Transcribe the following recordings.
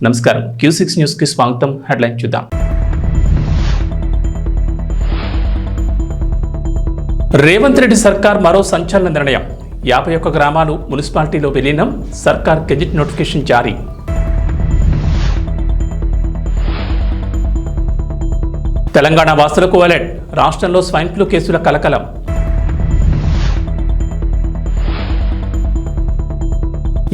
నమస్కారం Q6 news కి స్వాగతం. హెడ్లైన్ చూద్దాం. రేవంత్ రెడ్డి సర్కార్ మరో సంచలన నిర్ణయం. 51 గ్రామాలు మున్సిపాలిటీలో విలీనం. సర్కార్ గెజిట్ నోటిఫికేషన్ జారీ. తెలంగాణ వాసులకు అలర్ట్. రాష్ట్రంలో స్వైన్ ఫ్లూ కేసుల కలకలం.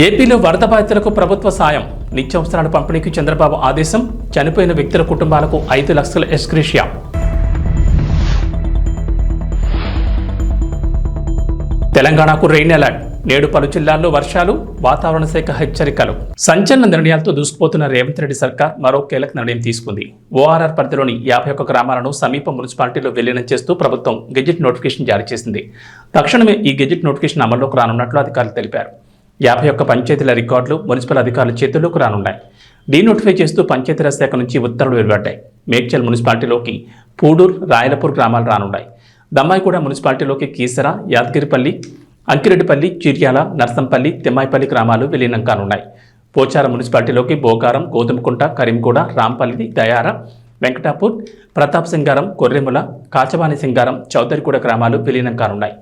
ఏపీలో వరద బాధితులకు ప్రభుత్వ సాయం. నిత్యావసరాల పంపిణీకి చంద్రబాబు ఆదేశం. చనిపోయిన వ్యక్తుల కుటుంబాలకు 5 లక్షల ఎక్స్గ్రేషియా. తెలంగాణకు రెయిన్ అలర్ట్. నేడు పలు జిల్లాల్లో వర్షాలు. వాతావరణ శాఖ హెచ్చరికలు. సంచలన నిర్ణయాలతో దూసుకుపోతున్న రేవంత్ రెడ్డి సర్కార్ మరో కీలక నిర్ణయం తీసుకుంది. ఓఆర్ఆర్ పరిధిలోని 51 గ్రామాలను సమీప మున్సిపాలిటీలో విలీనం చేస్తూ ప్రభుత్వం గెజిట్ నోటిఫికేషన్ జారీ చేసింది. తక్షణమే ఈ గెజిట్ నోటిఫికేషన్ అమల్లోకి రానున్నట్లు అధికారులు తెలిపారు. 51 పంచాయతీల రికార్డులు మున్సిపల్ అధికారుల చేతుల్లోకి రానున్నాయి. డీనోటిఫై చేస్తూ పంచాయతీరాజ్ శాఖ నుంచి ఉత్తర్వులు వెలువడ్డాయి. మేడ్చల్ మున్సిపాలిటీలోకి పూడూర్, రాయలపూర్ గ్రామాలు రానున్నాయి. దమ్మాయిగూడ మున్సిపాలిటీలోకి కీసర, యాదగిరిపల్లి, అంకిరెడ్డిపల్లి, చిర్యాల, నర్సంపల్లి, తిమ్మాయిపల్లి గ్రామాలు విలీనం కానున్నాయి. పోచారం మున్సిపాలిటీలోకి బోగారం, గోధుమకుంట, కరీంగూడ, రాంపల్లి, దయార, వెంకటాపూర్, ప్రతాప్ సింగారం, కొర్రెముల, కాచవాణి సింగారం, చౌదరిగూడ గ్రామాలు విలీనం కానున్నాయి.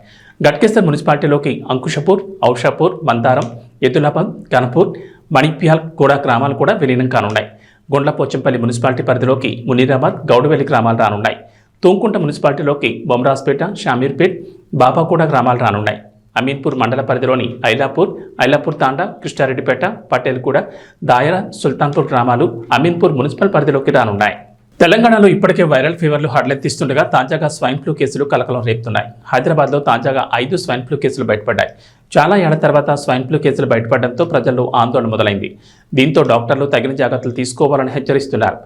గట్కేసర్ మున్సిపాలిటీలోకి అంకుషపూర్, ఔషాపూర్, మందారం, ఎదులాబాద్, గణపూర్, మణిప్యాల్ కూడా గ్రామాలు కూడా విలీనం కానున్నాయి. గుండ్లపోచంపల్లి మున్సిపాలిటీ పరిధిలోకి మునీరాబాద్, గౌడవెల్లి గ్రామాలు రానున్నాయి. తూంకుంట మున్సిపాలిటీలోకి బొమ్రాజ్పేట, షామీర్పేట్, బాబాగూడ గ్రామాలు రానున్నాయి. అమీన్పూర్ మండల పరిధిలోని ఐలాపూర్ తాండా, కృష్ణారెడ్డిపేట, పటేల్గూడ, దాయర, సుల్తాన్పూర్ గ్రామాలు అమీన్పూర్ మున్సిపల్ పరిధిలోకి రానున్నాయి. తెలంగాణలో ఇప్పటికే వైరల్ ఫీవర్లు హడలెత్తిస్తుండగా తాజాగా స్వైన్ ఫ్లూ కేసులు కలకలం రేపుతున్నాయి. హైదరాబాద్లో తాజాగా 5 స్వైన్ ఫ్లూ కేసులు బయటపడ్డాయి. చాలా ఏళ్ల తర్వాత స్వైన్ ఫ్లూ కేసులు బయటపడడంతో ప్రజల్లో ఆందోళన మొదలైంది. దీంతో డాక్టర్లు తగిన జాగ్రత్తలు తీసుకోవాలని హెచ్చరిస్తున్నారు.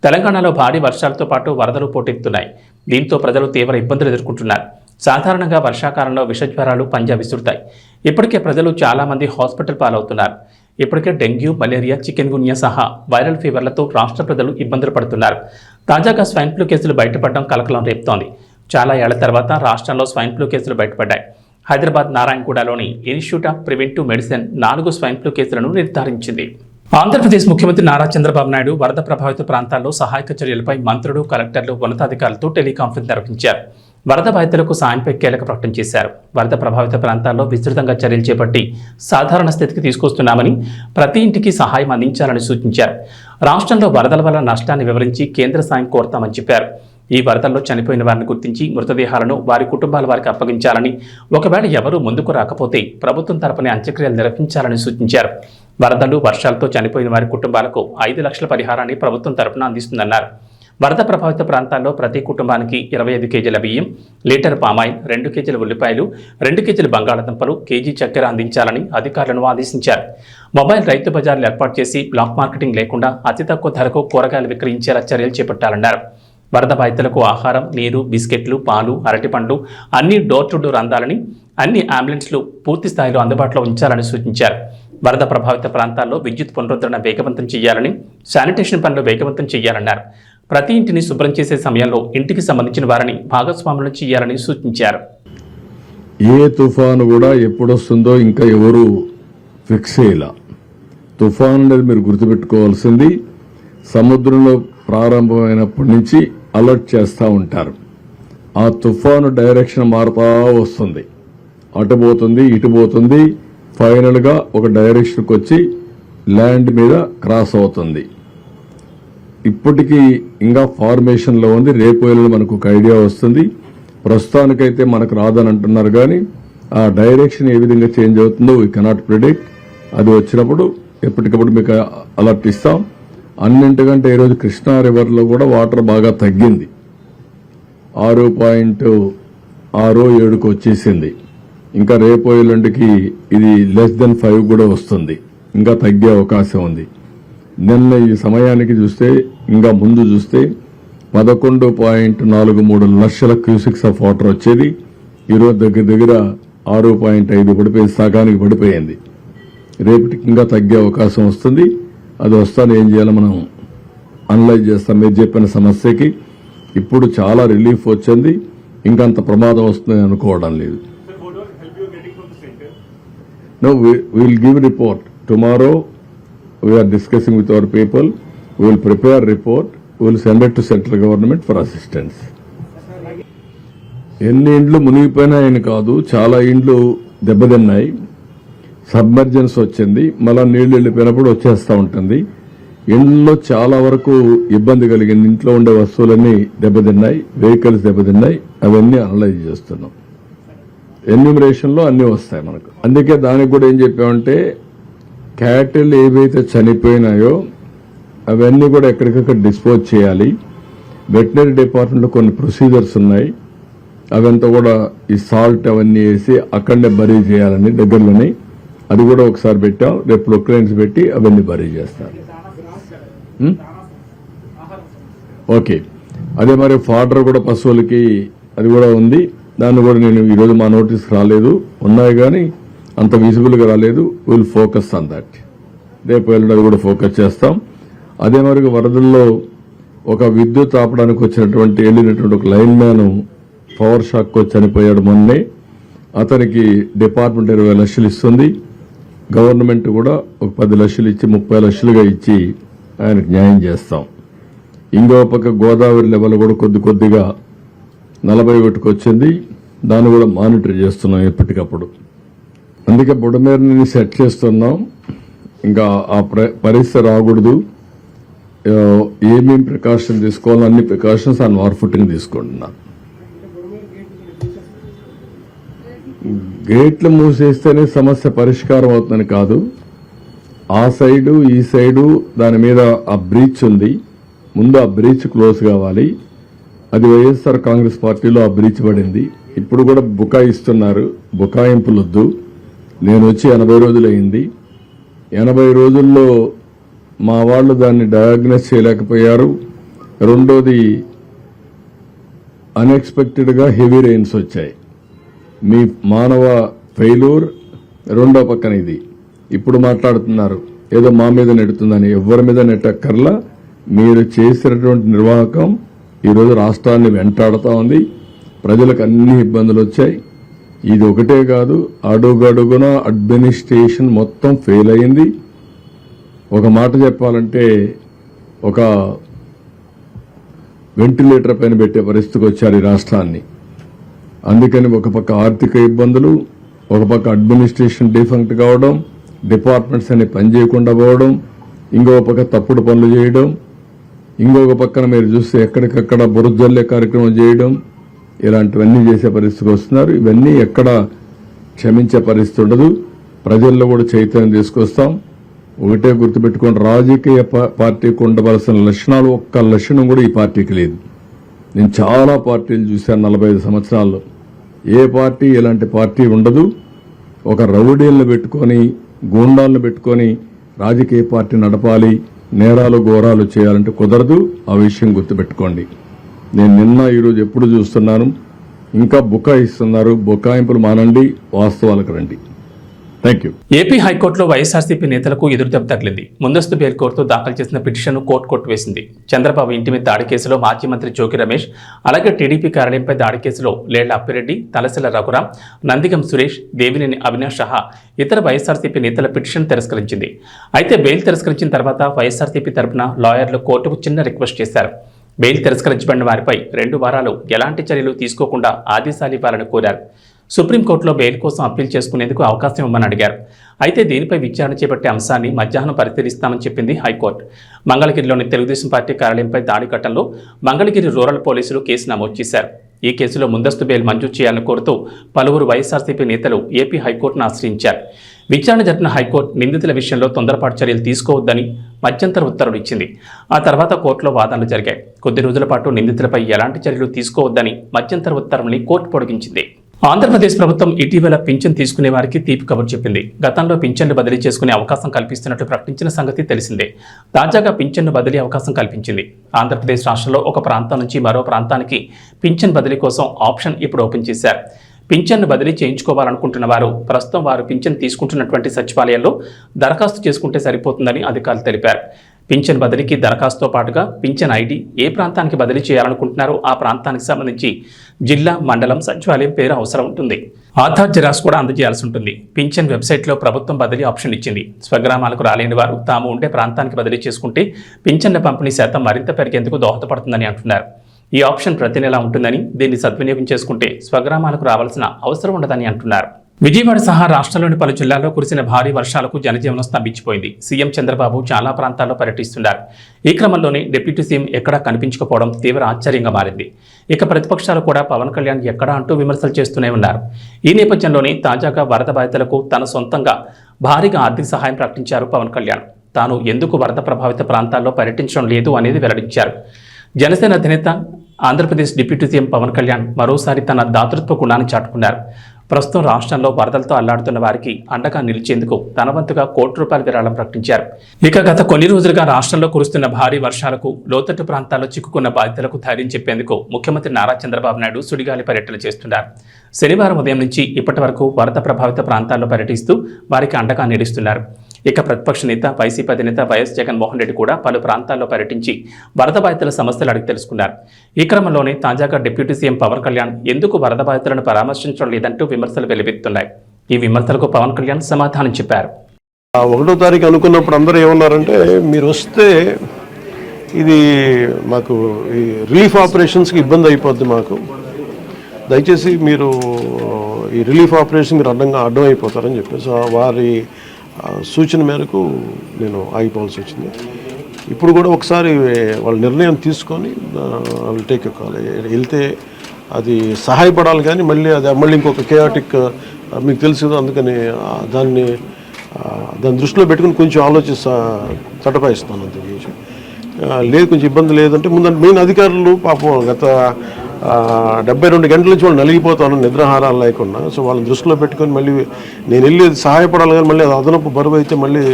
తెలంగాణలో భారీ వర్షాలతో పాటు వరదలు పోటెత్తుతున్నాయి. దీంతో ప్రజలు తీవ్ర ఇబ్బందులు ఎదుర్కొంటున్నారు. సాధారణంగా వర్షాకాలంలో విషజ్వరాలు పంజా విసురుతాయి. ఇప్పటికే ప్రజలు చాలా మంది హాస్పిటల్ పాలవుతున్నారు. ఇప్పటికే డెంగ్యూ, మలేరియా, చికెన్ గున్యా సహా వైరల్ ఫీవర్లతో రాష్ట్ర ప్రజలు ఇబ్బందులు పడుతున్నారు. తాజాగా స్వైన్ ఫ్లూ కేసులు బయటపడడం కలకలం రేపుతోంది. చాలా ఏళ్ల తర్వాత రాష్ట్రంలో స్వైన్ ఫ్లూ కేసులు బయటపడ్డాయి. హైదరాబాద్ నారాయణగూడలోని institute of preventive medicine 4 swine flu కేసులను నిర్ధారించింది. ఆంధ్రప్రదేశ్ ముఖ్యమంత్రి నారా చంద్రబాబు నాయుడు వరద ప్రభావిత ప్రాంతాల్లో సహాయక చర్యలపై మంత్రులు, కలెక్టర్లు, ఉన్నతాధికారులతో టెలికాన్ఫరెన్స్ నిర్వహించారు. వరద బాధితులకు సాయంపై కీలక ప్రకటన చేశారు. వరద ప్రభావిత ప్రాంతాల్లో విస్తృతంగా చర్యలు చేపట్టి సాధారణ స్థితికి తీసుకొస్తున్నామని, ప్రతి ఇంటికి సహాయం అందించాలని సూచించారు. రాష్ట్రంలో వరదల వల్ల నష్టాన్ని వివరించి కేంద్ర సాయం కోరతామని చెప్పారు. ఈ వరదల్లో చనిపోయిన వారిని గుర్తించి మృతదేహాలను వారి కుటుంబాల వారికి అప్పగించాలని, ఒకవేళ ఎవరూ ముందుకు రాకపోతే ప్రభుత్వం తరపునే అంత్యక్రియలు నిర్వహించాలని సూచించారు. వరదలు, వర్షాలతో చనిపోయిన వారి కుటుంబాలకు 5 లక్షల పరిహారాన్ని ప్రభుత్వం తరపున అందిస్తుందన్నారు. వరద ప్రభావిత ప్రాంతాల్లో ప్రతి కుటుంబానికి 25 కేజీల బియ్యం, లీటర్ పామాయిల్, 2 కేజీల ఉల్లిపాయలు, 2 కేజీల బంగాళాదుంపలు, కేజీ చక్కెర అందించాలని అధికారులను ఆదేశించారు. మొబైల్ రైతు బజార్లు ఏర్పాటు చేసి బ్లాక్ మార్కెటింగ్ లేకుండా అతి తక్కువ ధరకు కూరగాయలు విక్రయించేలా చర్యలు చేపట్టాలన్నారు. వరద బాధితులకు ఆహారం, నీరు, బిస్కెట్లు, పాలు, అరటిపండ్లు అన్ని డోర్ టు డోర్ అందాలని, అన్ని అంబులెన్స్లు పూర్తి స్థాయిలో అందుబాటులో ఉంచాలని సూచించారు. వరద ప్రభావిత ప్రాంతాల్లో విద్యుత్ పునరుద్ధరణ వేగవంతం చేయాలని, శానిటేషన్ పనులు వేగవంతం చేయాలన్నారు. ప్రతి ఇంటిని శుభ్రం చేసే సమయంలో ఇంటికి సంబంధించిన వారిని భాగస్వాములను చేయాలని సూచించారు. ఏ తుఫాను కూడా ఎప్పుడొస్తుందో ఇంకా ఎవరు ఫిక్స్ చేయాల. తుఫాను అనేది మీరు గుర్తుపెట్టుకోవాల్సింది, సముద్రంలో ప్రారంభమైనప్పటి నుంచి అలర్ట్ చేస్తూ ఉంటారు. ఆ తుఫాను డైరెక్షన్ మారుతూ వస్తుంది, అటు పోతుంది, ఇటు పోతుంది, ఫైనల్గా ఒక డైరెక్షన్కి వచ్చి ల్యాండ్ మీద క్రాస్ అవుతుంది. ఇప్పటికీ ఇంకా ఫార్మేషన్లో ఉంది. రేపు ఎల్లుండి మనకు ఒక ఐడియా వస్తుంది. ప్రస్తుతానికైతే మనకు రాదని అంటున్నారు, కానీ ఆ డైరెక్షన్ ఏ విధంగా చేంజ్ అవుతుందో వీ కెనాట్ ప్రిడిక్ట్. అది వచ్చినప్పుడు ఎప్పటికప్పుడు మీకు అలర్ట్ ఇస్తాం. అన్నింటికంటే ఈరోజు కృష్ణా రివర్లో కూడా వాటర్ బాగా తగ్గింది. 6.67కు వచ్చేసింది. ఇంకా రేపు ఎల్లుండికి ఇది <5 కూడా వస్తుంది. ఇంకా తగ్గే అవకాశం ఉంది. నిన్న ఈ సమయానికి చూస్తే, ఇంకా ముందు చూస్తే 11.43 లక్షల క్యూసిక్స్ ఆఫ్ వాటర్ వచ్చేది. ఈరోజు దగ్గర 6.5 పడిపోయింది, సగానికి పడిపోయింది. రేపటికి ఇంకా తగ్గే అవకాశం వస్తుంది. అది వస్తాను ఏం చేయాలో మనం అనలైజ్ చేస్తాం. మీరు చెప్పిన సమస్యకి ఇప్పుడు చాలా రిలీఫ్ వచ్చింది. ఇంకంత ప్రమాదం వస్తుందని అనుకోవడం లేదు. No, we will give report tomorrow. we are discussing with our people. We will prepare a report. We will send it to central government for assistance. ఎన్ని ఇండ్లు మునిగిపోయినాయని కాదు, చాలా ఇండ్లు దెబ్బతిన్నాయి. సబ్మర్జెన్స్ వచ్చింది, మళ్ళా నీళ్లు వెళ్ళిపోయినప్పుడు వచ్చేస్తూ ఉంటుంది. ఇండ్లలో చాలా వరకు ఇబ్బంది కలిగింది. ఇంట్లో ఉండే వస్తువులన్నీ దెబ్బతిన్నాయి, వెహికల్స్ దెబ్బతిన్నాయి. అవన్నీ అనలైజ్ చేస్తున్నాం. ఎన్యూమరేషన్ లో అన్ని వస్తాయి మనకు. అందుకే దానికి కూడా ఏం చెప్పామంటే, క్యాటిల్ ఏవైతే చనిపోయినాయో అవన్నీ కూడా ఎక్కడికక్కడ డిస్పోజ్ చేయాలి. వెటనరీ డిపార్ట్మెంట్లో కొన్ని ప్రొసీజర్స్ ఉన్నాయి, అవంతా కూడా ఈ సాల్ట్ అవన్నీ వేసి అక్కడనే బరీ చేయాలని దగ్గరలోనే. అది కూడా ఒకసారి పెట్టాం, రేపు ప్రొక్లైన్స్ పెట్టి అవన్నీ బరీ చేస్తారు. ఓకే, అదే మరి ఫాడర్ కూడా పశువులకి అది కూడా ఉంది. దాన్ని కూడా నేను ఈరోజు మా నోటీస్కి రాలేదు, ఉన్నాయి కానీ అంత విజిబుల్గా రాలేదు. Will focus on that. రేపు వెళ్ళడం కూడా ఫోకస్ చేస్తాం. అదే మరి వరదల్లో ఒక విద్యుత్ ఆపడానికి వెళ్ళినటువంటి ఒక లైన్ మ్యాన్ పవర్ షాక్ చనిపోయాడు మొన్నే. అతనికి డిపార్ట్మెంట్ 20 లక్షలు ఇస్తుంది. గవర్నమెంట్ కూడా ఒక 10 లక్షలు ఇచ్చి 30 లక్షలుగా ఇచ్చి ఆయనకు న్యాయం చేస్తాం. ఇంకో పక్క గోదావరి లెవెల్ కూడా కొద్దిగా 41కి వచ్చింది. దాన్ని కూడా మానిటర్ చేస్తున్నాం ఎప్పటికప్పుడు. అందుకే బుడమేరుని సెట్ చేస్తున్నాం. ఇంకా ఆ పరిస్థితి రాకూడదు. ఏమేమి ప్రికాషన్ తీసుకోవాలో అన్ని ప్రికాషన్స్ ఆన్ వార్ ఫుటింగ్ తీసుకుంటున్నాం. గేట్లు మూసేస్తేనే సమస్య పరిష్కారం అవుతుందని కాదు. ఆ సైడు ఈ సైడు దాని మీద ఆ బ్రీచ్ ఉంది. ముందు ఆ బ్రీచ్ క్లోజ్ కావాలి. అది వైఎస్ఆర్ కాంగ్రెస్ పార్టీలో ఆ బ్రీచ్ పడింది. ఇప్పుడు కూడా బుకాయిస్తున్నారు. బుకాయింపులొద్దు. నేను వచ్చి 80 రోజులైంది. 80 రోజుల్లో మా వాళ్ళు దాన్ని డయాగ్నోస్ చేయలేకపోయారు. రెండోది, అన్ఎక్స్పెక్టెడ్గా హెవీ రెయిన్స్ వచ్చాయి. మీ మానవ ఫెయిల్యూర్. రెండో పక్కన ఇది ఇప్పుడు మాట్లాడుతున్నారు ఏదో మా మీద నెడుతుందని. ఎవరి మీద నెట్టక్కర్లా. మీరు చేసినటువంటి నిర్వాహకం ఈరోజు రాష్ట్రాన్ని వెంటాడుతూ ఉంది. ప్రజలకు అన్ని ఇబ్బందులు వచ్చాయి. ఇది ఒకటే కాదు, అడుగడుగున అడ్మినిస్ట్రేషన్ మొత్తం ఫెయిల్ అయింది. ఒక మాట చెప్పాలంటే ఒక వెంటిలేటర్ పైన పెట్టే పరిస్థితికి వచ్చారు ఈ రాష్ట్రాన్ని. అందుకని ఒక పక్క ఆర్థిక ఇబ్బందులు, ఒక పక్క అడ్మినిస్ట్రేషన్ డిఫంక్ట్ కావడం, డిపార్ట్మెంట్స్ అన్ని పనిచేయకుండా పోవడం, ఇంకొక పక్క తప్పుడు పనులు చేయడం, ఇంకొక పక్కన మీరు చూస్తే ఎక్కడికక్కడ బురజల్లే కార్యక్రమం చేయడం, ఇలాంటివన్నీ చేసే పరిస్థితికి వస్తున్నారు. ఇవన్నీ ఎక్కడ క్షమించే పరిస్థితి ఉండదు. ప్రజల్లో కూడా చైతన్యం తీసుకొస్తాం. ఒకటే గుర్తుపెట్టుకోండి, రాజకీయ పార్టీకి ఉండవలసిన లక్షణాలు ఒక్క లక్షణం కూడా ఈ పార్టీకి లేదు. నేను చాలా పార్టీలు చూశాను 45 సంవత్సరాల్లో. ఏ పార్టీ ఇలాంటి పార్టీ ఉండదు. ఒక రౌడీలను పెట్టుకొని, గూండాలను పెట్టుకొని రాజకీయ పార్టీ నడపాలి, నేరాలు ఘోరాలు చేయాలంటే కుదరదు. ఆ విషయం గుర్తుపెట్టుకోండి. నేను నిన్న ఈరోజు ఎప్పుడు చూస్తున్నాను, ఇంకా బుకాయిస్తున్నారు. బుకాయింపులు మానండి, వాస్తవాలకు రండి. Thank you. ఏపీ హైకోర్టులో వైఎస్ఆర్సీపీ నేతలకు ఎదురుదెబ్బ తగిలింది. ముందస్తు బెయిల్ కోర్టుతో దాఖలు చేసిన పిటిషన్ను కోర్టు కొట్టివేసింది. చంద్రబాబు ఇంటి మీద దాడి కేసులో మాజీ మంత్రి జోగి రమేష్, అలాగే టీడీపీ కార్యాలయంపై దాడి కేసులో లేళ్ల అప్పిరెడ్డి, తలసిల రఘురాం, నందిగం సురేష్, దేవినేని అవినాష్ సహా ఇతర వైఎస్ఆర్సీపీ నేతల పిటిషన్ తిరస్కరించింది. అయితే బెయిల్ తిరస్కరించిన తర్వాత వైఎస్ఆర్సీపీ తరపున లాయర్లు కోర్టుకు చిన్న రిక్వెస్ట్ చేశారు. బెయిల్ తిరస్కరించబడిన వారిపై 2 వారాలు ఎలాంటి చర్యలు తీసుకోకుండా ఆదేశాలు ఇవ్వాలని కోరారు. సుప్రీంకోర్టులో బెయిల్ కోసం అప్పీల్ చేసుకునేందుకు అవకాశం ఇవ్వమని అడిగారు. అయితే దీనిపై విచారణ చేపట్టే అంశాన్ని మధ్యాహ్నం పరిశీలిస్తామని చెప్పింది హైకోర్టు. మంగళగిరిలోని తెలుగుదేశం పార్టీ కార్యాలయంపై దాడి ఘటనలో మంగళగిరి రూరల్ పోలీసులు కేసు నమోదు చేశారు. ఈ కేసులో ముందస్తు బెయిల్ మంజూరు చేయాలని కోరుతూ పలువురు వైఎస్ఆర్సీపీ నేతలు ఏపీ హైకోర్టును ఆశ్రయించారు. విచారణ జరిపిన హైకోర్టు నిందితుల విషయంలో తొందరపాటు చర్యలు తీసుకోవద్దని మధ్యంతర ఉత్తర్వులు ఇచ్చింది. ఆ తర్వాత కోర్టులో వాదనలు జరిగాయి. కొద్ది రోజుల పాటు నిందితులపై ఎలాంటి చర్యలు తీసుకోవద్దని మధ్యంతర ఉత్తర్వుల్ని కోర్టు పొడిగించింది. ఆంధ్రప్రదేశ్ ప్రభుత్వం ఇటీవల పింఛన్ తీసుకునే వారికి తీపి కబురు చెప్పింది. గతంలో పింఛన్ను బదిలీ చేసుకునే అవకాశం కల్పిస్తున్నట్లు ప్రకటించిన సంగతి తెలిసిందే. తాజాగా పింఛన్ను బదిలీ అవకాశం కల్పించింది. ఆంధ్రప్రదేశ్ రాష్ట్రంలో ఒక ప్రాంతం నుంచి మరో ప్రాంతానికి పింఛన్ బదిలీ కోసం ఆప్షన్ ఇప్పుడు ఓపెన్ చేశారు. పింఛన్ను బదిలీ చేయించుకోవాలనుకుంటున్న వారు ప్రస్తుతం వారు పింఛన్ తీసుకుంటున్నటువంటి సచివాలయంలో దరఖాస్తు చేసుకుంటే సరిపోతుందని అధికారులు తెలిపారు. పింఛన్ బదిలీకి దరఖాస్తుతో పాటుగా పింఛన్ ఐడి, ఏ ప్రాంతానికి బదిలీ చేయాలనుకుంటున్నారో ఆ ప్రాంతానికి సంబంధించి జిల్లా, మండలం, సచివాలయం పేరు అవసరం ఉంటుంది. ఆధార్ జిరాక్స్ కూడా అందజేయాల్సి ఉంటుంది. పింఛన్ వెబ్సైట్లో ప్రభుత్వం బదిలీ ఆప్షన్ ఇచ్చింది. స్వగ్రామాలకు రాలేని వారు తాము ఉండే ప్రాంతానికి బదిలీ చేసుకుంటే పింఛన్ల పంపిణీ శాతం మరింత పెరిగేందుకు దోహదపడుతుందని అంటున్నారు. ఈ ఆప్షన్ ప్రతి నెలా ఉంటుందని, దీన్ని సద్వినియోగం చేసుకుంటే స్వగ్రామాలకు రావాల్సిన అవసరం ఉండదని అంటున్నారు. విజయవాడ సహా రాష్ట్రంలోని పలు జిల్లాల్లో కురిసిన భారీ వర్షాలకు జనజీవనం స్తంభించిపోయింది. సీఎం చంద్రబాబు చాలా ప్రాంతాల్లో పర్యటిస్తున్నారు. ఈ క్రమంలోనే డిప్యూటీ సీఎం ఎక్కడా కనిపించకపోవడం తీవ్ర ఆశ్చర్యంగా మారింది. ఇక ప్రతిపక్షాలు కూడా పవన్ కళ్యాణ్ ఎక్కడా అంటూ విమర్శలు చేస్తూనే ఉన్నారు. ఈ నేపథ్యంలోనే తాజాగా వరద బాధితులకు తన సొంతంగా భారీగా ఆర్థిక సహాయం ప్రకటించారు పవన్ కళ్యాణ్. తాను ఎందుకు వరద ప్రభావిత ప్రాంతాల్లో పర్యటించడం లేదు అనేది వెల్లడించారు. జనసేన అధినేత ఆంధ్రప్రదేశ్ డిప్యూటీ సీఎం పవన్ కళ్యాణ్ మరోసారి తన దాతృత్వ గుణాన్ని చాటుకున్నారు. ప్రస్తుతం రాష్ట్రంలో వరదలతో అల్లాడుతున్న వారికి అండగా నిలిచేందుకు తన వంతుగా ₹1 విరాళం ప్రకటించారు. ఇక గత కొన్ని రోజులుగా రాష్ట్రంలో కురుస్తున్న భారీ వర్షాలకు లోతట్టు ప్రాంతాల్లో చిక్కుకున్న బాధితులకు ధైర్యం చెప్పేందుకు ముఖ్యమంత్రి నారా చంద్రబాబు నాయుడు సుడిగాలి పర్యటన చేస్తున్నారు. శనివారం ఉదయం నుంచి ఇప్పటి వరకు వరద ప్రభావిత ప్రాంతాల్లో పర్యటిస్తూ వారికి అండగా నిలుస్తున్నారు. ఇక ప్రతిపక్ష నేత వైసీపీ అధినేత వైఎస్ జగన్మోహన్ రెడ్డి కూడా పలు ప్రాంతాల్లో పర్యటించి వరద బాధితుల సమస్యలు అడిగి తెలుసుకున్నారు. ఈ క్రమంలోనే తాజాగా డిప్యూటీ సీఎం పవన్ కళ్యాణ్ ఎందుకు వరద బాధితులను పరామర్శించడం లేదంటూ విమర్శలు వెలువెత్తున్నాయి. ఈ విమర్శలకు పవన్ కళ్యాణ్ సమాధానం చెప్పారు. 1వ తారీఖు అనుకున్నప్పుడు అందరూ ఏమన్నారంటే, మీరు వస్తే ఇది మాకు ఈ రిలీఫ్ ఆపరేషన్స్కి ఇబ్బంది అయిపోద్ది, మాకు దయచేసి మీరు ఈ రిలీఫ్ ఆపరేషన్ మీరు అడ్డం అయిపోతారని చెప్పేసి వారి సూచన మేరకు నేను ఆగిపోవాల్సి వచ్చింది. ఇప్పుడు కూడా ఒకసారి వాళ్ళ నిర్ణయం తీసుకొని వాళ్ళు టేక్ కాల్ వెళ్తే అది సహాయపడాలి, కానీ మళ్ళీ ఇంకొక కేయాటిక్ మీకు తెలుసు కదా, అందుకని దాన్ని దృష్టిలో పెట్టుకుని కొంచెం తటపాయిస్తాను. అంతే లేదు, కొంచెం ఇబ్బంది లేదంటే ముందు మెయిన్ అధికారులు పాపం గత 72 గంటల నుంచి వాళ్ళు నలిగిపోతాను నిద్రాహారాలు లేకుండా. సో వాళ్ళని దృష్టిలో పెట్టుకొని మళ్ళీ నేను వెళ్ళి సహాయపడాలి, కానీ మళ్ళీ అది అదనపు బరువు అయితే మళ్ళీ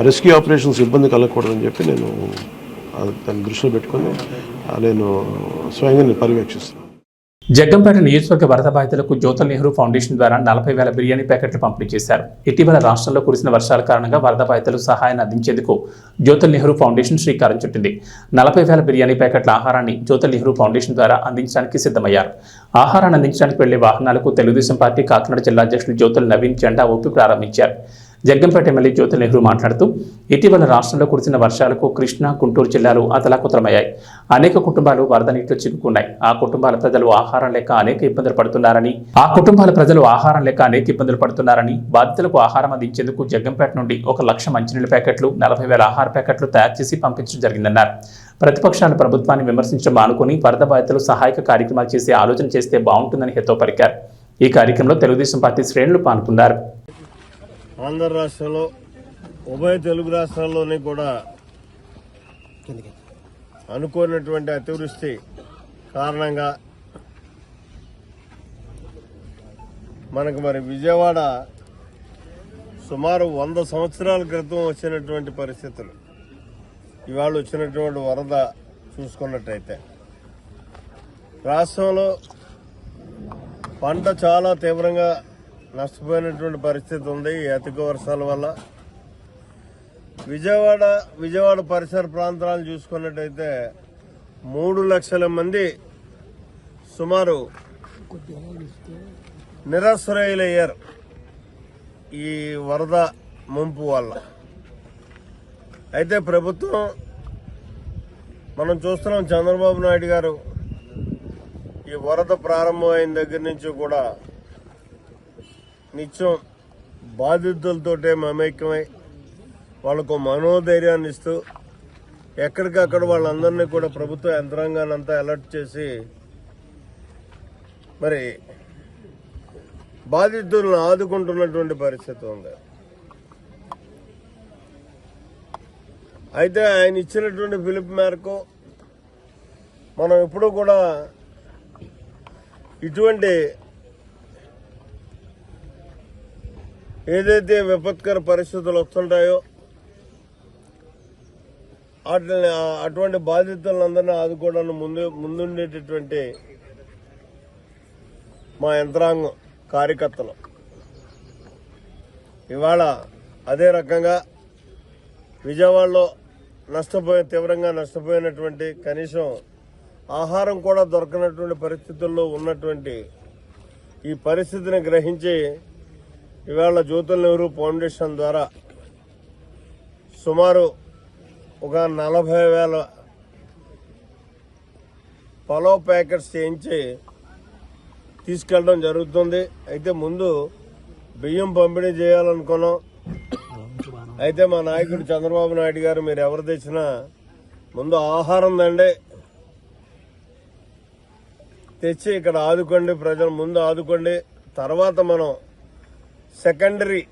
రెస్క్యూ ఆపరేషన్స్ ఇబ్బంది కలగకూడదని చెప్పి నేను దాన్ని దృష్టిలో పెట్టుకొని నేను స్వయంగా పర్యవేక్షిస్తాను. జగ్గంపేట నియోజకవర్గ వరద బాధితులకు జ్యోతుల్ నెహ్రూ ఫౌండేషన్ ద్వారా 40,000 బిర్యానీ ప్యాకెట్లు పంపిణీ చేశారు. ఇటీవల రాష్ట్రంలో కురిసిన వర్షాల కారణంగా వరద బాధితులు సహాయాన్ని అందించేందుకు జ్యోతుల్ నెహ్రూ ఫౌండేషన్ శ్రీకారం చుట్టింది. 40,000 బిర్యానీ ప్యాకెట్ల ఆహారాన్ని జ్యోతుల్ నెహ్రూ ఫౌండేషన్ ద్వారా అందించడానికి సిద్ధమయ్యారు. ఆహారాన్ని అందించడానికి వెళ్లే వాహనాలకు తెలుగుదేశం పార్టీ కాకినాడ జిల్లా అధ్యక్షులు జ్యోతుల్ నవీన్ జెండా ఊపి ప్రారంభించారు. జగ్గంపేట ఎమ్మెల్యే జ్యోతుల్ నెహ్రూ మాట్లాడుతూ, ఇటీవల రాష్ట్రంలో కురిసిన వర్షాలకు కృష్ణా, గుంటూరు జిల్లాలు అతలాకుతలమయ్యాయి. అనేక కుటుంబాలు వరద నీటిలో చిక్కుకున్నాయి. ఆ కుటుంబాల ప్రజలు ఆహారం లేక అనేక ఇబ్బందులు పడుతున్నారని బాధితులకు ఆహారం అందించేందుకు జగ్గంపేట నుండి 1,00,000 మంచినీళ్ళ ప్యాకెట్లు, 40,000 ఆహార ప్యాకెట్లు తయారు చేసి పంపించడం జరిగిందన్నారు. ప్రతిపక్షాలు ప్రభుత్వాన్ని విమర్శించడం మానుకుని వరద బాధితులు సహాయక కార్యక్రమాలు చేసే ఆలోచన చేస్తే బాగుంటుందని హితవు పలికారు. ఈ కార్యక్రమంలో తెలుగుదేశం పార్టీ శ్రేణులు పాల్గొన్నారు. ఆంధ్ర రాష్ట్రంలో ఉభయ తెలుగు రాష్ట్రాల్లోని కూడా అనుకోనటువంటి అతివృష్టి కారణంగా మనకు విజయవాడ సుమారు 100 సంవత్సరాల క్రితం వచ్చినటువంటి పరిస్థితులు ఇవాళ వచ్చినటువంటి వరద చూసుకున్నట్టయితే రాష్ట్రంలో పంట చాలా తీవ్రంగా నష్టపోయినటువంటి పరిస్థితి ఉంది. ఈ అధిక వర్షాల వల్ల విజయవాడ పరిసర ప్రాంతాలను చూసుకున్నట్టయితే 3 లక్షల మంది సుమారు నిరాశ్రయులయ్యారు ఈ వరద ముంపు వల్ల. అయితే ప్రభుత్వం మనం చూస్తున్నాం, చంద్రబాబు నాయుడు గారు ఈ వరద ప్రారంభమైన దగ్గర నుంచి కూడా నిత్యం బాధితులతోటే మమేకమై వాళ్ళకు మనోధైర్యాన్ని ఇస్తూ ఎక్కడికక్కడ వాళ్ళందరినీ కూడా ప్రభుత్వ యంత్రాంగాన్ని అంతా అలర్ట్ చేసి బాధితులను ఆదుకుంటున్నటువంటి పరిస్థితి ఉంది. అయితే ఆయన ఇచ్చినటువంటి పిలుపు మేరకు మనం ఎప్పుడూ కూడా ఇటువంటి ఏదైతే విపత్కర పరిస్థితులు వస్తుంటాయో అటువంటి బాధితులందరినీ ఆదుకోవడానికి ముందుండేటటువంటి మా యంత్రాంగం కార్యకర్తలు ఇవాళ అదే రకంగా విజయవాడలో తీవ్రంగా నష్టపోయినటువంటి, కనీసం ఆహారం కూడా దొరకనటువంటి పరిస్థితుల్లో ఉన్నటువంటి ఈ పరిస్థితిని గ్రహించి ఇవాళ జ్యోతుల నెహ్రూ ఫౌండేషన్ ద్వారా సుమారు ఒక 40,000 పలావ్ ప్యాకెట్స్ చేయించి తీసుకెళ్ళడం జరుగుతుంది. అయితే ముందు బియ్యం పంపిణీ చేయాలనుకున్నాం. అయితే మా నాయకుడు చంద్రబాబు నాయుడు గారు మీరు ఎవరు తెచ్చినా ముందు ఆహారం దండే తెచ్చి ఇక్కడ ఆదుకోండి, ప్రజలు ముందు ఆదుకోండి, తర్వాత మనం సెకండరీ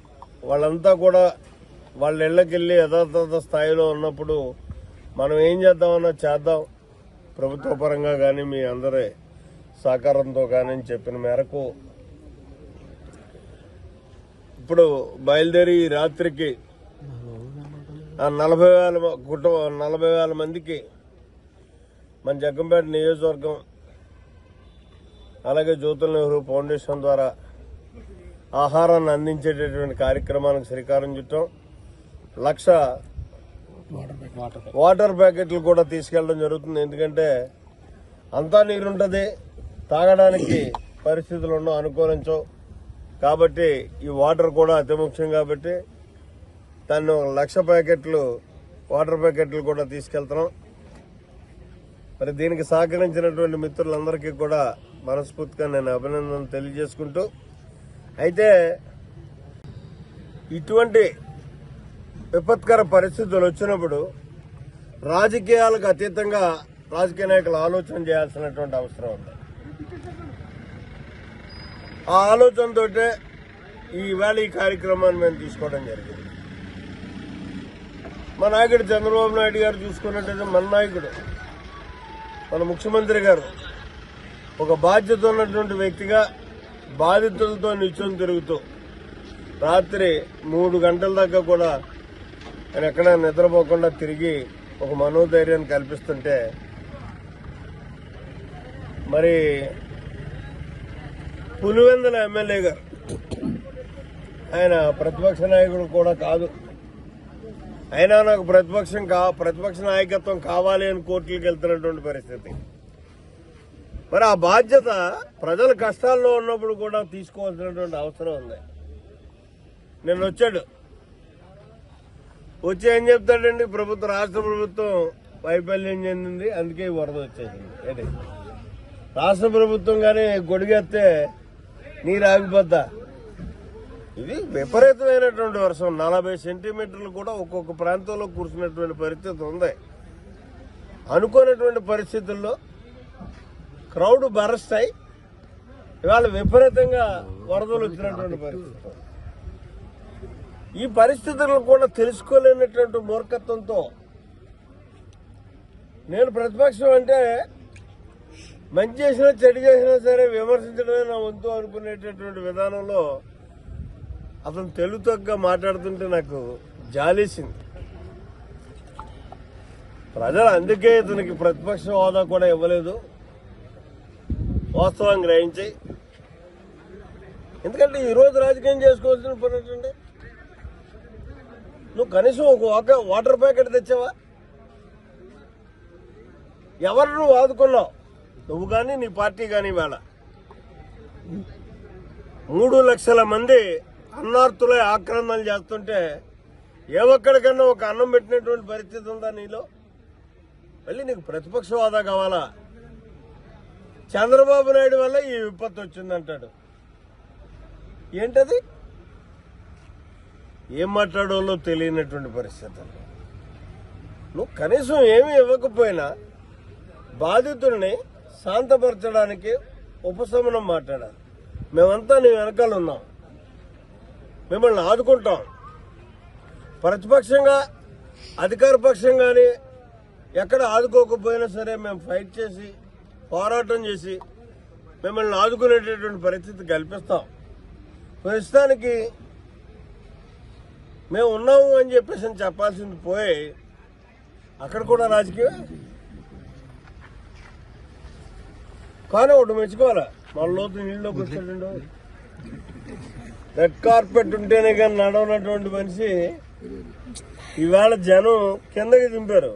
వాళ్ళంతా కూడా వాళ్ళ ఇళ్ళకెళ్ళి యథాతథ స్థాయిలో ఉన్నప్పుడు మనం ఏం చేద్దామన్నా చేద్దాం ప్రభుత్వ పరంగా కానీ మీ అందరి సహకారంతో కానీ చెప్పిన మేరకు ఇప్పుడు బయలుదేరి రాత్రికి 40,000 మందికి మన జగ్గంపేట నియోజకవర్గం అలాగే జ్యోతుల నెహ్రూ ఫౌండేషన్ ద్వారా ఆహారాన్ని అందించేటటువంటి కార్యక్రమానికి శ్రీకారం చుట్టాం. 1,00,000 వాటర్ ప్యాకెట్లు కూడా తీసుకెళ్ళడం జరుగుతుంది. ఎందుకంటే అంతా నీరుంటుంది, తాగడానికి పరిస్థితులు ఉండవు, అనుకూలించవు. కాబట్టి ఈ వాటర్ కూడా అతి ముఖ్యం. కాబట్టి దాన్ని 1,00,000 వాటర్ ప్యాకెట్లు కూడా తీసుకెళ్తున్నాం. మరి దీనికి సహకరించినటువంటి మిత్రులందరికీ కూడా మనస్ఫూర్తిగా నేను అభినందనలు తెలియజేసుకుంటూ, అయితే ఇటువంటి విపత్కర పరిస్థితులు వచ్చినప్పుడు రాజకీయాలకు అతీతంగా రాజకీయ నాయకులు ఆలోచన చేయాల్సినటువంటి అవసరం ఉంది. ఆ ఆలోచనతోటే ఈవేళ ఈ కార్యక్రమాన్ని మేము తీసుకోవడం జరిగింది. మా నాయకుడు చంద్రబాబు నాయుడు గారు చూసుకున్నట్టయితే మన నాయకుడు మన ముఖ్యమంత్రి గారు ఒక బాధ్యత ఉన్నటువంటి వ్యక్తిగా బాధితులతో నిత్యం తిరుగుతూ రాత్రి 3 గంటల దాకా కూడా ఆయన ఎక్కడ నిద్రపోకుండా తిరిగి ఒక మనోధైర్యాన్ని కల్పిస్తుంటే, మరి పులివెందుల ఎమ్మెల్యే గారు ఆయన ప్రతిపక్ష నాయకుడు కూడా కాదు, అయినా నాకు ప్రతిపక్ష నాయకత్వం కావాలి అని కోర్టులకు వెళ్తున్నటువంటి పరిస్థితి. మరి ఆ బాధ్యత ప్రజల కష్టాల్లో ఉన్నప్పుడు కూడా తీసుకోవాల్సినటువంటి అవసరం ఉంది. నిన్న వచ్చాడు, వచ్చి ఏం చెప్తాడండి, రాష్ట్ర ప్రభుత్వం వైఫల్యం చెందింది, అందుకే ఈ వరద వచ్చేసింది. ఏంటి రాష్ట్ర ప్రభుత్వం కానీ గొడిగెత్తే నీరు ఆగిపోద్దా? ఇది విపరీతమైనటువంటి వర్షం, 40 సెంటీమీటర్లు కూడా ఒక్కొక్క ప్రాంతంలో కురిసినటువంటి పరిస్థితి ఉంది. అనుకోనటువంటి పరిస్థితుల్లో క్రౌడ్ బరస్ట్ అయి ఇవాళ విపరీతంగా వరదలు వచ్చినటువంటి పరిస్థితి. ఈ పరిస్థితులను కూడా తెలుసుకోలేనటువంటి మూర్ఖత్వంతో నేను ప్రతిపక్షం అంటే మంచి చేసినా చెడు చేసినా సరే విమర్శించడమే నా వంతు అనుకునేటటువంటి విధానంలో అతను తెలుగుతగ్గా మాట్లాడుతుంటే నాకు జాలేసింది. ప్రజలు అందుకే ఇతనికి ప్రతిపక్ష హోదా కూడా ఇవ్వలేదు, వాస్తవం గ్రహించి. ఎందుకంటే ఈరోజు రాజకీయం చేసుకోవాల్సిన పని ఏంటంటే, నువ్వు కనీసం ఒక వాటర్ ప్యాకెట్ తెచ్చావా? ఎవరు నువ్వు ఆదుకున్నావు? నువ్వు కానీ నీ పార్టీ కానీ. వేళ 3 లక్షల మంది అన్నార్తులై ఆక్రమణలు చేస్తుంటే ఏ ఒక్కడికన్నా ఒక అన్నం పెట్టినటువంటి పరిస్థితి ఉందా నీలో? మళ్ళీ నీకు ప్రతిపక్ష హోదా కావాలా? చంద్రబాబు నాయుడు వల్ల ఈ విపత్తు వచ్చిందంటాడు. ఏంటది? ఏం మాట్లాడాలో తెలియనటువంటి పరిస్థితులు. నువ్వు కనీసం ఏమీ ఇవ్వకపోయినా బాధితుడిని శాంతపరచడానికి ఉపశమనం మాట్లాడాలి. మేమంతా నీ వెనకాల ఉన్నాం, మిమ్మల్ని ఆదుకుంటాం. ప్రతిపక్షంగా అధికార పక్షం కానీ ఎక్కడ ఆదుకోకపోయినా సరే మేము ఫైట్ చేసి పోరాటం చేసి మిమ్మల్ని ఆదుకునేటటువంటి పరిస్థితి కల్పిస్తాం. ప్రస్తుతానికి మేము ఉన్నాము అని చెప్పేసి చెప్పాల్సింది పోయి అక్కడ కూడా రాజకీయం. కానీ ఒకటి మెచ్చుకోవాలా, మన లోతు నీళ్ళలోకి వస్తాడు. రెడ్ కార్పెట్ ఉంటేనే కానీ నడవనటువంటి మనిషి ఈవేళ జనం కిందకి దింపారు.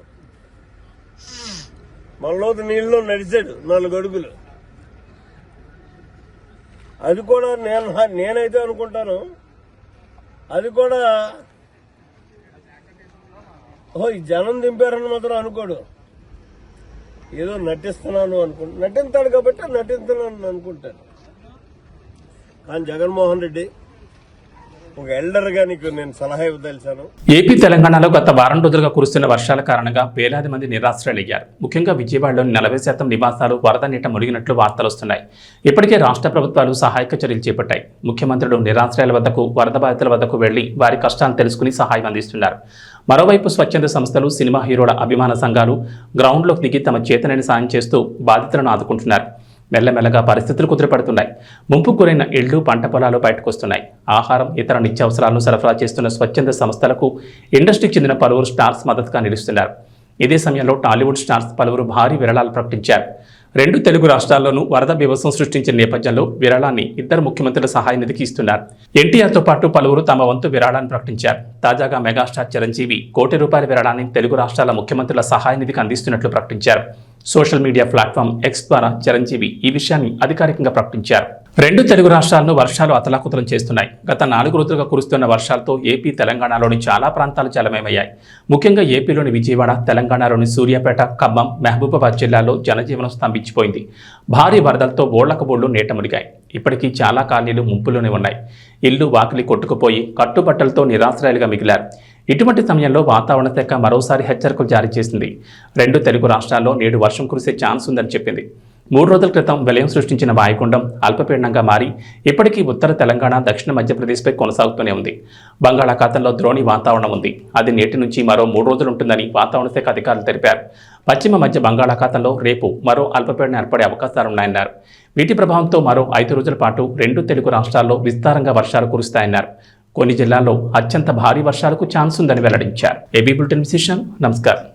మన లోతు నీళ్ళలో నడిచాడు 4 అడుగులు. అది కూడా నేనైతే అనుకుంటాను అది కూడా ఈ జనం దింపారని మాత్రం అనుకోడు. ఏదో నటిస్తున్నాను నటిస్తాడు కాబట్టి నటిస్తున్నాను అనుకుంటాను. కానీ జగన్మోహన్ రెడ్డి ఒక ఎల్డర్గా నీకు నేను సలహా ఇవ్వదలిచాను. ఏపీ తెలంగాణలో గత వారం రోజులుగా కురుస్తున్న వర్షాల కారణంగా వేలాది మంది నిరాశ్రయులయ్యారు. ముఖ్యంగా విజయవాడలోని 40% నివాసాలు వరద నీట మునిగినట్లు వార్తలు వస్తున్నాయి. ఇప్పటికే రాష్ట్ర ప్రభుత్వాలు సహాయక చర్యలు చేపట్టాయి. ముఖ్యమంత్రులు నిరాశ్రయాల వద్దకు, వరద బాధితుల వద్దకు వెళ్లి వారి కష్టాలను తెలుసుకుని సహాయం అందిస్తున్నారు. మరోవైపు స్వచ్ఛంద సంస్థలు, సినిమా హీరోల అభిమాన సంఘాలు గ్రౌండ్లోకి దిగి తమ చేతనైన సాయం చేస్తూ బాధితులను ఆదుకుంటున్నారు. మెల్లమెల్లగా పరిస్థితులు కుదిరిపడుతున్నాయి. ముంపుకు గురైన ఇళ్లు, పంట పొలాలు బయటకొస్తున్నాయి. ఆహారం, ఇతర నిత్యావసరాలను సరఫరా చేస్తున్న స్వచ్ఛంద సంస్థలకు ఇండస్ట్రీకి చెందిన పలువురు స్టార్స్ మద్దతుగా నిలుస్తున్నారు. ఇదే సమయంలో టాలీవుడ్ స్టార్స్ పలువురు భారీ విరాళాలు ప్రకటించారు. 2 తెలుగు రాష్ట్రాల్లోనూ వరద బీభత్సం సృష్టించిన నేపథ్యంలో విరాళాన్ని ఇద్దరు ముఖ్యమంత్రుల సహాయ నిధికి ఇస్తున్నారు. ఎన్టీఆర్తో పాటు పలువురు తమ వంతు విరాళాన్ని ప్రకటించారు. తాజాగా మెగాస్టార్ చిరంజీవి ₹1 కోటి విరాళాన్ని తెలుగు రాష్ట్రాల ముఖ్యమంత్రుల సహాయ నిధికి అందిస్తున్నట్లు ప్రకటించారు. సోషల్ మీడియా ప్లాట్ఫామ్ ఎక్స్ ద్వారా చిరంజీవి ఈ విషయాన్ని అధికారికంగా ప్రకటించారు. 2 తెలుగు రాష్ట్రాలను వర్షాలు అతలాకుతలం చేస్తున్నాయి. గత 4 రోజులుగా కురుస్తున్న వర్షాలతో ఏపీ, తెలంగాణలోని చాలా ప్రాంతాలు జలమయమయ్యాయి. ముఖ్యంగా ఏపీలోని విజయవాడ, తెలంగాణలోని సూర్యాపేట, ఖమ్మం, మహబూబాబాద్ జిల్లాల్లో జనజీవనం స్తంభించిపోయింది. భారీ వరదలతో బోళ్లకు నీట మునిగాయి. ఇప్పటికీ చాలా కాలనీలు ముంపులోనే ఉన్నాయి. ఇల్లు, వాకిలి కొట్టుకుపోయి కట్టుబట్టలతో నిరాశ్రయాలుగా మిగిలారు. ఇటువంటి సమయంలో వాతావరణ శాఖ మరోసారి హెచ్చరికలు జారీ చేసింది. 2 తెలుగు రాష్ట్రాల్లో నేడు వర్షం కురిసే ఛాన్స్ ఉందని చెప్పింది. 3 రోజుల క్రితం విలయం సృష్టించిన వాయుగుండం అల్పపీడనంగా మారి ఇప్పటికీ ఉత్తర తెలంగాణ, దక్షిణ మధ్యప్రదేశ్పై కొనసాగుతూనే ఉంది. బంగాళాఖాతంలో ద్రోణి వాతావరణం ఉంది. అది నేటి నుంచి మరో 3 రోజులు ఉంటుందని వాతావరణ శాఖ అధికారులు తెలిపారు. పశ్చిమ మధ్య బంగాళాఖాతంలో రేపు మరో అల్పపీడనం ఏర్పడే అవకాశాలున్నాయన్నారు. వీటి ప్రభావంతో మరో 5 రోజుల పాటు 2 తెలుగు రాష్ట్రాల్లో విస్తారంగా వర్షాలు కురుస్తాయన్నారు. కొన్ని జిల్లాల్లో అత్యంత భారీ వర్షాలకు ఛాన్స్ ఉందని వెల్లడించారు. ఏబీ బులెటిన్ విశేషం. నమస్కారం.